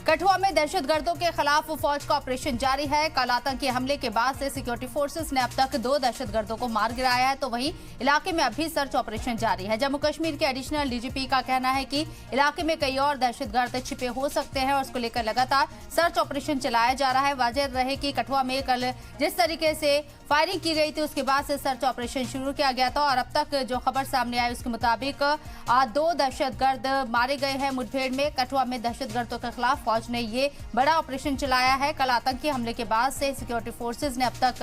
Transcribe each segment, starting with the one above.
कठुआ में दहशतगर्दों के खिलाफ फौज का ऑपरेशन जारी है। कल आतंकी हमले के बाद से सिक्योरिटी फोर्सेस ने अब तक 2 दहशतगर्दों को मार गिराया है, तो वहीं इलाके में अभी सर्च ऑपरेशन जारी है। जम्मू कश्मीर के एडिशनल डीजीपी का कहना है कि इलाके में कई और दहशतगर्द छिपे हो सकते हैं और उसको लेकर लगातार सर्च ऑपरेशन चलाया जा रहा है। वाज़ेह रहे कि कठुआ में कल जिस तरीके से फायरिंग की गई थी उसके बाद से सर्च ऑपरेशन शुरू किया गया था और अब तक जो खबर सामने आई उसके मुताबिक 2 दहशतगर्द मारे गए हैं मुठभेड़ में। कठुआ में दहशतगर्दों के खिलाफ फौज ने ये बड़ा ऑपरेशन चलाया है। कल आतंकी हमले के बाद से सिक्योरिटी फोर्सेज ने अब तक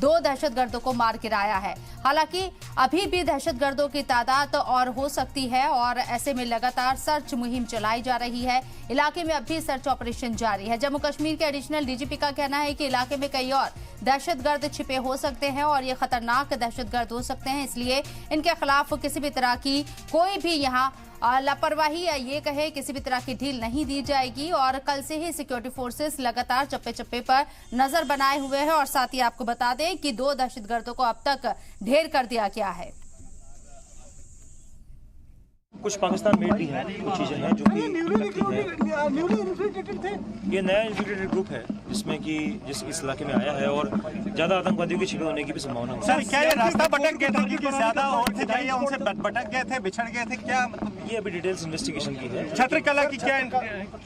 2 दहशतगर्दों को मार गिराया है। हालांकि अभी भी दहशतगर्दों की तादाद और हो सकती है और ऐसे में लगातार सर्च मुहिम चलाई जा रही है। इलाके में अभी सर्च ऑपरेशन जारी है। जम्मू कश्मीर के एडिशनल डीजीपी का कहना है कि इलाके में कई और दहशतगर्द छिपे हो सकते हैं और ये खतरनाक दहशतगर्द हो सकते हैं, इसलिए इनके खिलाफ किसी भी तरह की कोई भी यहाँ लापरवाही या ये कहे किसी भी तरह की ढील नहीं दी जाएगी। और कल से ही सिक्योरिटी फोर्सेस लगातार चप्पे चप्पे पर नजर बनाए हुए हैं और साथ ही आपको बता दें कि 2 दहशतगर्दों को अब तक ढेर कर दिया गया है। कुछ पाकिस्तान मेड भी हैं, कुछ चीज़ें हैं जो कि ये नया इन्फ्iltrated ग्रुप है जिसमें कि जिस इस इलाके में आया है और ज़्यादा आतंकवादियों के छिपे होने की भी संभावना है। सर, क्या ये रास्ता भटक गए थे कि ज्यादा और थे जाइए उनसे भटक गए थे, बिछड़ गए थे, क्या मतलब? ये अभी डिटेल्स इन्वेस्टिगेशन की है। छत्रकला की क्या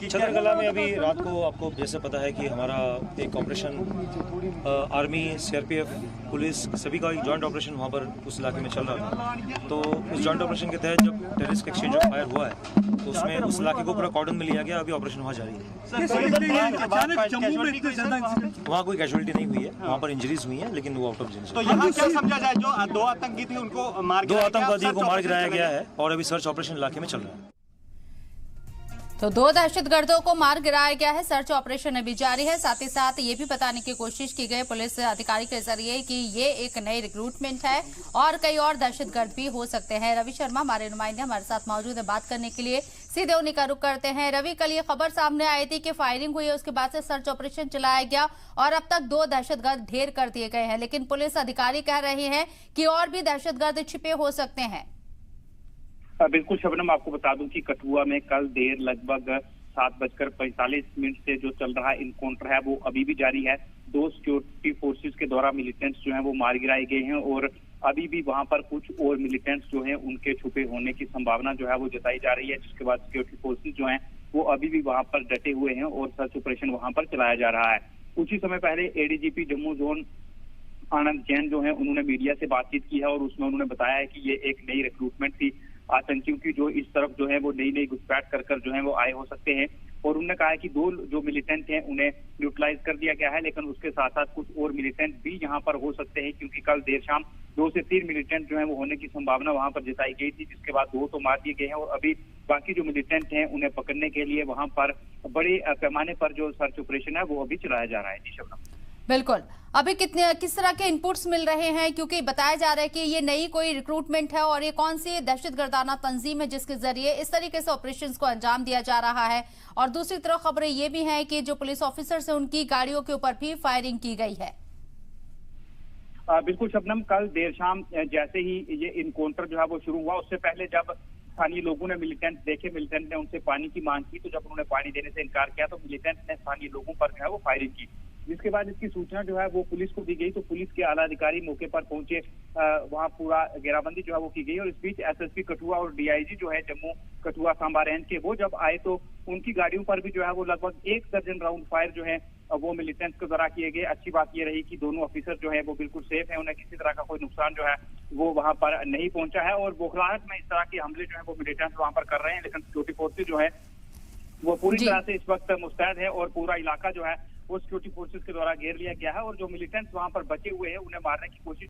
छत्रकला में अभी रात को आपको जैसे पता है कि हमारा एक ऑपरेशन आर्मी, सीआरपीएफ, पुलिस सभी का एक जॉइंट ऑपरेशन वहाँ पर उस इलाके में चल रहा था। तो उस जॉइंट ऑपरेशन के तहत जब टेररिस्ट एक्सचेंज ऑफ फायर हुआ है तो उसमें उस इलाके को पूरा कॉर्डन में लिया गया। अभी ऑपरेशन वहाँ जारी है। वहाँ कोई कैजुअलिटी नहीं हुई है, वहाँ पर इंजरीज हुई हैं, लेकिन वो आउट ऑफ तो यहाँ क्या समझा जाए जो 2 आतंकी थे उनको मार 2 आतंकवादियों को मार गिराया गया है और अभी सर्च ऑपरेशन इलाके में चल रहा है। तो 2 दहशतगर्दों को मार गिराया गया है। सर्च ऑपरेशन अभी जारी है। साथ ही साथ ये भी बताने की कोशिश की गई पुलिस अधिकारी के जरिए कि ये एक नई रिक्रूटमेंट है और कई और दहशतगर्द भी हो सकते हैं। रवि शर्मा हमारे नुमाइंदे हमारे साथ मौजूद है बात करने के लिए, सीधे उन्हीं का रुख करते हैं। रवि, कल ये खबर सामने आई थी कि फायरिंग हुई है, उसके बाद से सर्च ऑपरेशन चलाया गया और अब तक 2 दहशतगर्द ढेर कर दिए गए हैं, लेकिन पुलिस अधिकारी कह रहे हैं कि और भी दहशतगर्द छिपे हो सकते हैं। बिल्कुल शबनम, आपको बता दूं कि कठुआ में कल देर लगभग 7:45 से जो चल रहा इनकाउंटर है वो अभी भी जारी है। 2 सिक्योरिटी फोर्सेस के द्वारा मिलिटेंट्स जो हैं वो मार गिराए गए हैं और अभी भी वहां पर कुछ और मिलिटेंट्स जो हैं उनके छुपे होने की संभावना जो है वो जताई जा रही है, जिसके बाद सिक्योरिटी फोर्सेस जो हैं वो अभी भी वहां पर डटे हुए हैं और सर्च ऑपरेशन वहां पर चलाया जा रहा है। कुछ ही समय पहले एडीजीपी जम्मू जोन आनंद जैन जो है उन्होंने मीडिया से बातचीत की है और उसमें उन्होंने बताया है कि ये एक नई रिक्रूटमेंट थी आतंकियों की जो इस तरफ जो है वो नई घुसपैठ कर जो है वो आए हो सकते हैं। और उन्होंने कहा है कि 2 जो मिलिटेंट हैं उन्हें न्यूट्रलाइज कर दिया गया है, लेकिन उसके साथ साथ कुछ और मिलिटेंट भी यहाँ पर हो सकते हैं, क्योंकि कल देर शाम 2 से 3 मिलिटेंट जो है वो होने की संभावना वहां पर जताई गई थी, जिसके बाद 2 तो मार दिए गए हैं और अभी बाकी जो मिलिटेंट हैं उन्हें पकड़ने के लिए वहां पर बड़े पैमाने पर जो सर्च ऑपरेशन है वो अभी चलाया जा रहा है। जी शबनम। बिल्कुल, अभी किस तरह के इनपुट्स मिल रहे हैं, क्योंकि बताया जा रहा है कि ये नई कोई रिक्रूटमेंट है और ये कौन सी दहशतगर्दाना तंजीम है जिसके जरिए इस तरीके से ऑपरेशंस को अंजाम दिया जा रहा है। और दूसरी तरफ खबरें ये भी हैं कि जो पुलिस ऑफिसर्स हैं उनकी गाड़ियों के ऊपर भी फायरिंग की गई है। बिल्कुल शबनम, कल देर शाम जैसे ही ये इनकाउंटर जो है वो शुरू हुआ उससे पहले जब स्थानीय लोगों ने मिलिटेंट देखे, मिलिटेंट ने उनसे पानी की मांग की, तो जब उन्होंने पानी देने से इनकार किया तो मिलिटेंट ने स्थानीय लोगों पर जो है वो फायरिंग की, जिसके बाद इसकी सूचना जो है वो पुलिस को दी गई। तो पुलिस के आला अधिकारी मौके पर पहुंचे, वहां पूरा घेराबंदी जो है वो की गई और इस बीच एसएसपी कठुआ और डीआईजी जो है जम्मू कठुआ सांबा रेंज के वो जब आए तो उनकी गाड़ियों पर भी जो है वो लगभग 1 दर्जन राउंड फायर जो है वो मिलिटेंट्स के द्वारा किए गए। अच्छी बात ये रही कि दोनों ऑफिसर जो है वो बिल्कुल सेफ है, उन्हें किसी तरह का कोई नुकसान जो है वो वहां पर नहीं पहुंचा है और बौखलाहट में इस तरह के हमले जो है वो मिलिटेंट्स वहां पर कर रहे हैं, लेकिन सिक्योरिटी फोर्सेज जो है वो पूरी तरह से इस वक्त मुस्तैद है और पूरा इलाका जो है वो सिक्योरिटी फोर्सेस के द्वारा घेर लिया गया है और जो मिलिटेंट्स वहां पर बचे हुए हैं उन्हें मारने की कोशिश